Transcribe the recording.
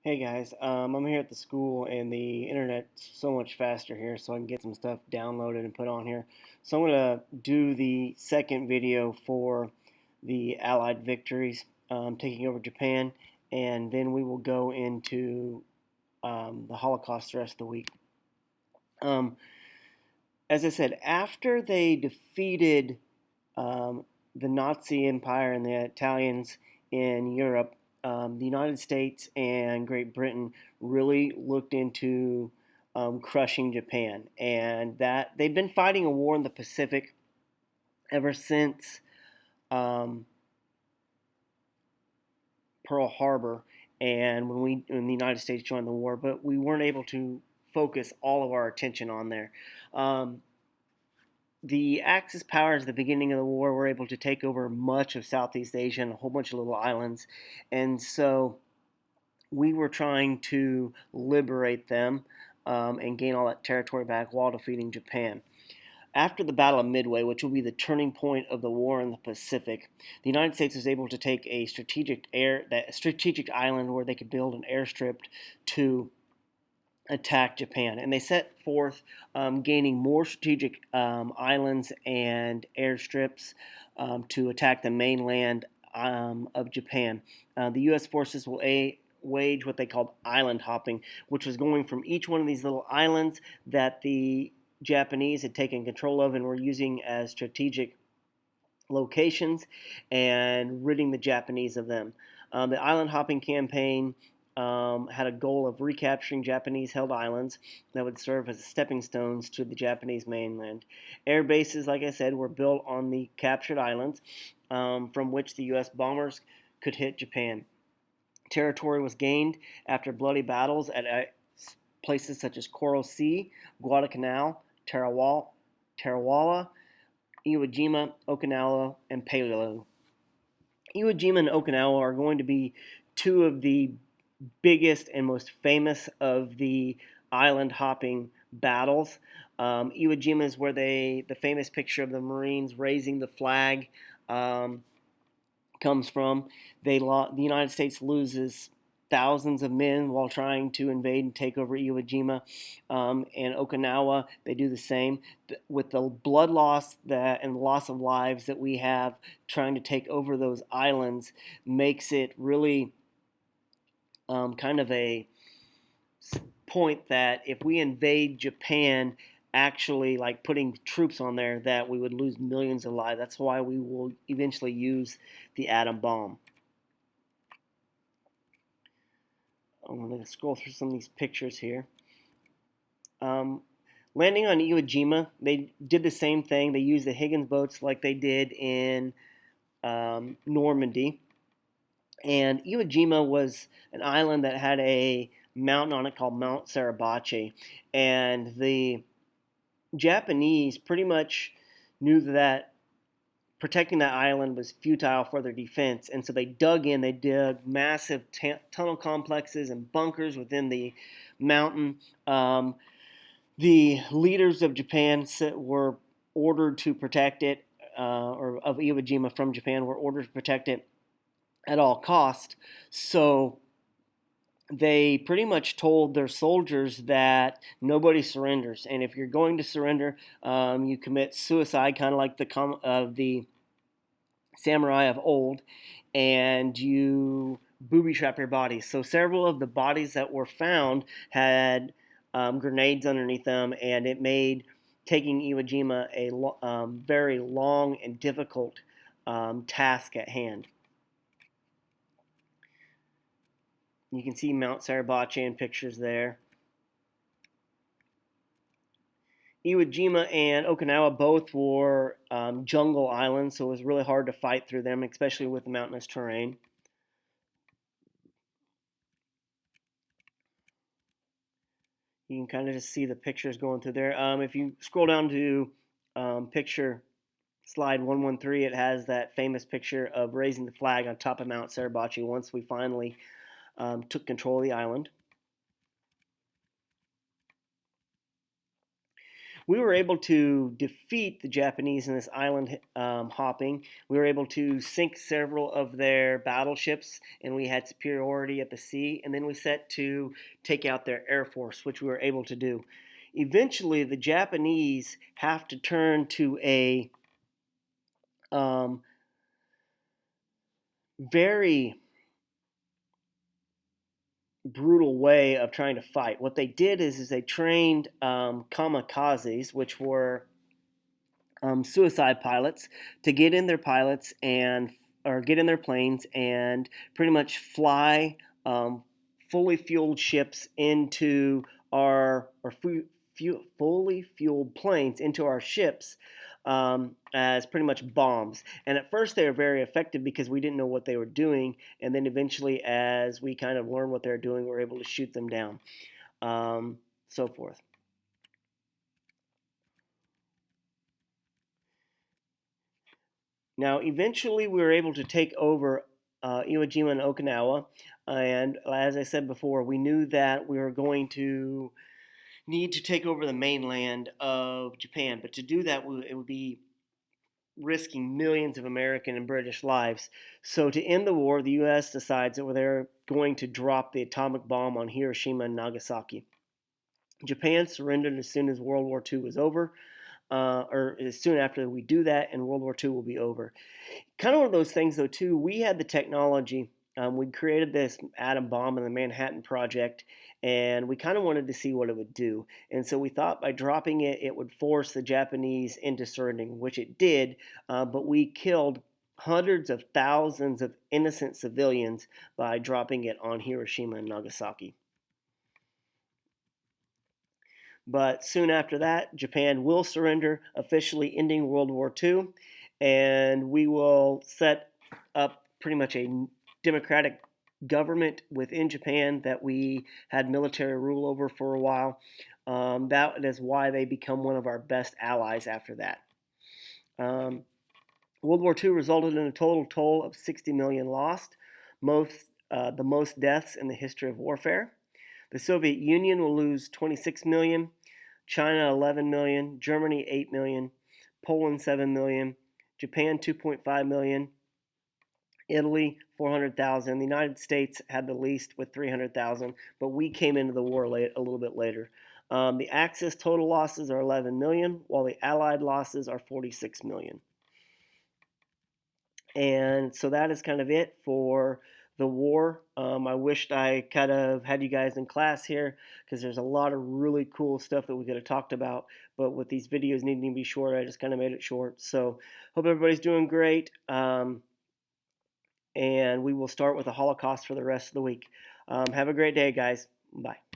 Hey guys, I'm here at the school and the internet's so much faster here, so I can get some stuff downloaded and put on here. So I'm gonna do the second video for the Allied victories taking over Japan, and then we will go into the Holocaust the rest of the week. Um, as I said, after they defeated um, the Nazi Empire and the Italians in Europe, the United States and Great Britain really looked into crushing Japan, and that they've been fighting a war in the Pacific ever since um, Pearl Harbor, and when the United States joined the war, but we weren't able to focus all of our attention on there. Um, the Axis powers at the beginning of the war were able to take over much of Southeast Asia and a whole bunch of little islands. And so we were trying to liberate them and gain all that territory back while defeating Japan. After the Battle of Midway, which will be the turning point of the war in the Pacific, the United States was able to take a strategic island where they could build an airstrip to attack Japan. And they set forth gaining more strategic islands and airstrips to attack the mainland of Japan. The U.S. forces will wage what they called island hopping, which was going from each one of these little islands that the Japanese had taken control of and were using as strategic locations and ridding the Japanese of them. The island hopping campaign had a goal of recapturing Japanese held islands that would serve as stepping stones to the Japanese mainland. Air bases, like I said, were built on the captured islands from which the U.S. bombers could hit Japan. Territory was gained after bloody battles at places such as Coral Sea, Guadalcanal, Tarawala, Iwojima, Okinawa, and Palau. Iwojima and Okinawa are going to be two of the biggest and most famous of the island hopping battles. Iwo Jima is where the famous picture of the Marines raising the flag um, comes from. The United States loses thousands of men while trying to invade and take over Iwo Jima. And Okinawa, they do the same. With the blood loss and the loss of lives that we have trying to take over those islands, makes it really kind of a point that if we invade Japan, actually like putting troops on there, that we would lose millions of lives. That's why we will eventually use the atom bomb. I'm going to scroll through some of these pictures here. Um, Landing on Iwo Jima, they did the same thing. They used the Higgins boats like they did in Normandy. And Iwo Jima was an island that had a mountain on it called Mount Sarabachi. And the Japanese pretty much knew that protecting that island was futile for their defense. And so they dug massive tunnel complexes and bunkers within the mountain. The leaders of Japan were ordered to protect it, or of Iwo Jima from Japan were ordered to protect it at all cost. So they pretty much told their soldiers that nobody surrenders, and if you're going to surrender, you commit suicide, kind of like the samurai of old, and you booby trap your body. So several of the bodies that were found had grenades underneath them, and it made taking Iwo Jima a very long and difficult task at hand. You can see Mount Sarabachi in pictures there. Iwo Jima and Okinawa both were jungle islands, so it was really hard to fight through them, especially with the mountainous terrain. You can kind of just see the pictures going through there. If you scroll down to picture slide 113, it has that famous picture of raising the flag on top of Mount Sarabachi once we finally took control of the island. we were able to defeat the Japanese in this island hopping. We were able to sink several of their battleships, and we had superiority at the sea. And then we set to take out their air force, which we were able to do. Eventually, the Japanese have to turn to a um, very brutal way of trying to fight. What they did is they trained kamikazes, which were suicide pilots, to get in their pilots and or get in their planes and pretty much fly fully fueled ships into our or fully fueled planes into our ships as pretty much bombs. And at first they were very effective because we didn't know what they were doing, and then eventually, as we kind of learned what they were doing, we were able to shoot them down, so forth. Now, eventually, we were able to take over Iwojima and Okinawa, and as I said before, we knew that we were going to need to take over the mainland of Japan. But to do that, it would be risking millions of American and British lives. So to end the war, the U.S. decides that they're going to drop the atomic bomb on Hiroshima and Nagasaki. Japan surrendered as soon as World War II was over, or as soon after we do that, and World War II will be over. Kind of one of those things, though, too. We had the technology. We created this atom bomb in the Manhattan Project, and we kind of wanted to see what it would do. And so we thought by dropping it, it would force the Japanese into surrendering, which it did. But we killed hundreds of thousands of innocent civilians by dropping it on Hiroshima and Nagasaki. But soon after that, Japan will surrender, officially ending World War II, and we will set up pretty much a democratic government within Japan that we had military rule over for a while. That is why they become one of our best allies after that. Um, World War II resulted in a total toll of 60 million lost, the most deaths in the history of warfare. The Soviet Union will lose 26 million, China 11 million, Germany 8 million, Poland 7 million, Japan 2.5 million, Italy 400,000. The United States had the least with 300,000, but we came into the war a little bit later. The Axis total losses are 11 million, while the Allied losses are 46 million. And so that is kind of it for the war. I wished I kind of had you guys in class here because there's a lot of really cool stuff that we could have talked about. But with these videos needing to be short, I just kind of made it short. So hope everybody's doing great. And we will start with the Holocaust for the rest of the week. Have a great day, guys. Bye.